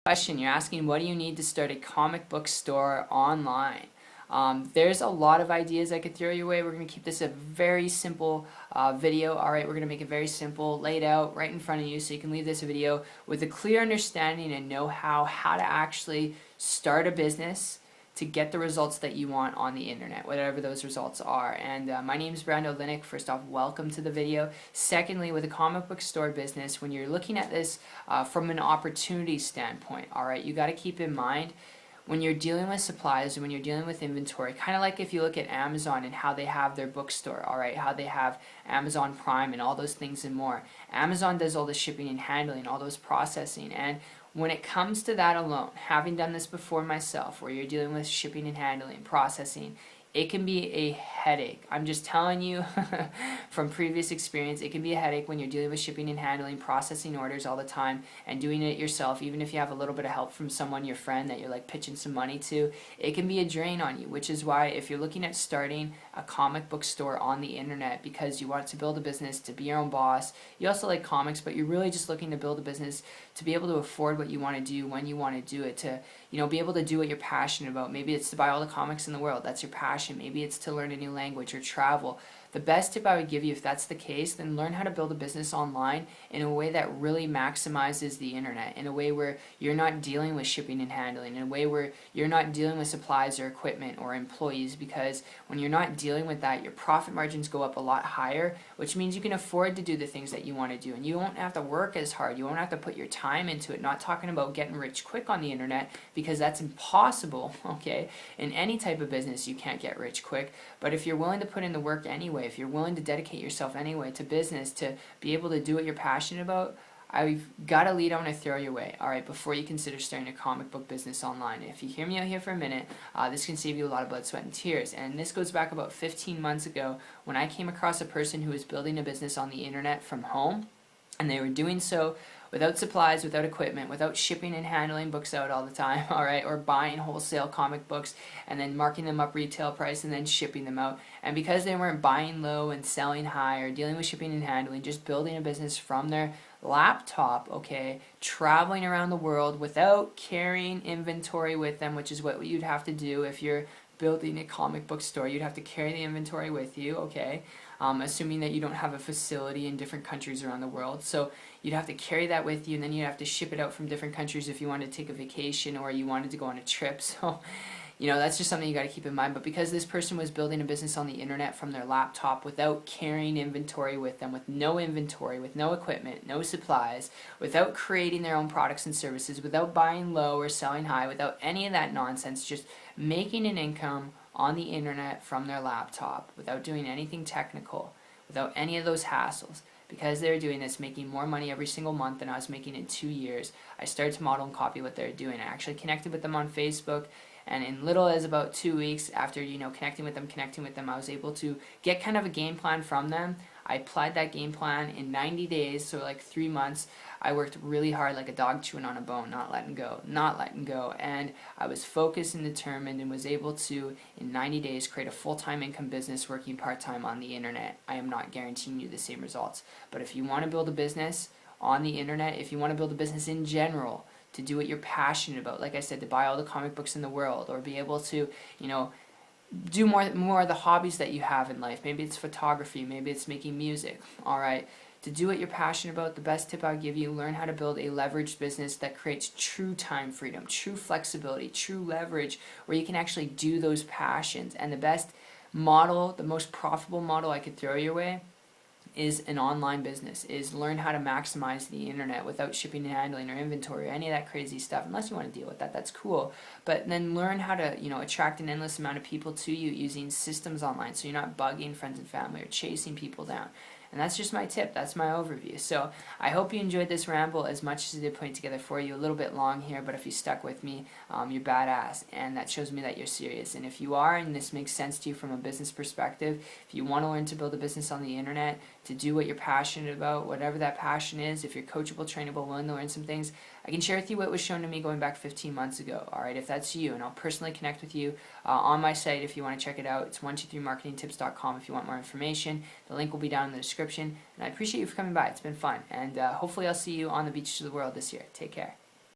Question, you're asking, what do you need to start a comic book store online? There's a lot of ideas I could throw your way. We're going to keep this a very simple video. Alright, we're going to make it very simple, laid out right in front of you so you can leave this video with a clear understanding and know-how how to actually start a business to get the results that you want on the internet, whatever those results are. And my name is Brando Linick. First off, welcome to the video. Secondly, with a comic book store business, when you're looking at this from an opportunity standpoint, alright, you got to keep in mind when you're dealing with supplies and when you're dealing with inventory, kind of like if you look at Amazon and how they have their bookstore, alright, how they have Amazon Prime and all those things and more. Amazon does all the shipping and handling, all those processing, and when it comes to that alone, having done this before myself, where you're dealing with shipping and handling, processing, it can be a headache. I'm just telling you from previous experience, it can be a headache when you're dealing with shipping and handling, processing orders all the time, and doing it yourself, even if you have a little bit of help from someone, your friend, that you're like pitching some money to. It can be a drain on you, which is why if you're looking at starting a comic book store on the internet because you want to build a business, to be your own boss, you also like comics, but you're really just looking to build a business to be able to afford what you want to do when you want to do it, to be able to do what you're passionate about. Maybe it's to buy all the comics in the world, that's your passion. Maybe it's to learn a new language or travel. The best tip I would give you, if that's the case, then learn how to build a business online in a way that really maximizes the internet, in a way where you're not dealing with shipping and handling, in a way where you're not dealing with supplies or equipment or employees, because when you're not dealing with that, your profit margins go up a lot higher, which means you can afford to do the things that you want to do, and you won't have to work as hard. You won't have to put your time into it. Not talking about getting rich quick on the internet, because that's impossible, okay? In any type of business, you can't get rich quick, but if you're willing to put in the work anyway, if you're willing to dedicate yourself anyway to business, to be able to do what you're passionate about, I've got a lead I want to throw your way, alright, before you consider starting a comic book business online. If you hear me out here for a minute, this can save you a lot of blood, sweat, and tears. And this goes back about 15 months ago when I came across a person who was building a business on the internet from home, and they were doing so without supplies, without equipment, without shipping and handling books out all the time, alright, or buying wholesale comic books and then marking them up retail price and then shipping them out. And because they weren't buying low and selling high or dealing with shipping and handling, just building a business from their laptop, okay, traveling around the world without carrying inventory with them, which is what you'd have to do if you're building a comic book store. You'd have to carry the inventory with you, okay, assuming that you don't have a facility in different countries around the world. So you'd have to carry that with you, and then you'd have to ship it out from different countries if you wanted to take a vacation or you wanted to go on a trip. So that's just something you got to keep in mind. But because this person was building a business on the internet from their laptop without carrying inventory with them, with no inventory, with no equipment, no supplies, without creating their own products and services, without buying low or selling high, without any of that nonsense, just making an income on the internet from their laptop without doing anything technical, without any of those hassles. Because they were doing this, making more money every single month than I was making in 2 years, I started to model and copy what they're doing. I actually connected with them on Facebook, and in little as about 2 weeks after connecting with them, I was able to get kind of a game plan from them. I applied that game plan in 90 days, so like 3 months. I worked really hard like a dog chewing on a bone, not letting go, and I was focused and determined and was able to, in 90 days, create a full-time income business working part-time on the internet. I am not guaranteeing you the same results, but if you want to build a business on the internet, if you want to build a business in general, to do what you're passionate about, like I said, to buy all the comic books in the world, or be able to, do more of the hobbies that you have in life. Maybe it's photography, maybe it's making music, alright. To do what you're passionate about, the best tip I'll give you, learn how to build a leveraged business that creates true time freedom, true flexibility, true leverage, where you can actually do those passions. And the best model, the most profitable model I could throw your way, is an online business, is learn how to maximize the internet without shipping and handling or inventory or any of that crazy stuff. Unless you want to deal with that, that's cool. But then learn how to, attract an endless amount of people to you using systems online, so you're not bugging friends and family or chasing people down. And that's just my tip. That's my overview. So I hope you enjoyed this ramble as much as I did putting it together for you. A little bit long here, but if you stuck with me, you're badass. And that shows me that you're serious. And if you are, and this makes sense to you from a business perspective, if you want to learn to build a business on the internet, to do what you're passionate about, whatever that passion is, if you're coachable, trainable, willing to learn some things, I can share with you what was shown to me going back 15 months ago, alright, if that's you, and I'll personally connect with you on my site if you want to check it out. It's 123marketingtips.com if you want more information. The link will be down in the description, and I appreciate you for coming by. It's been fun, and hopefully I'll see you on the beaches of the world this year. Take care.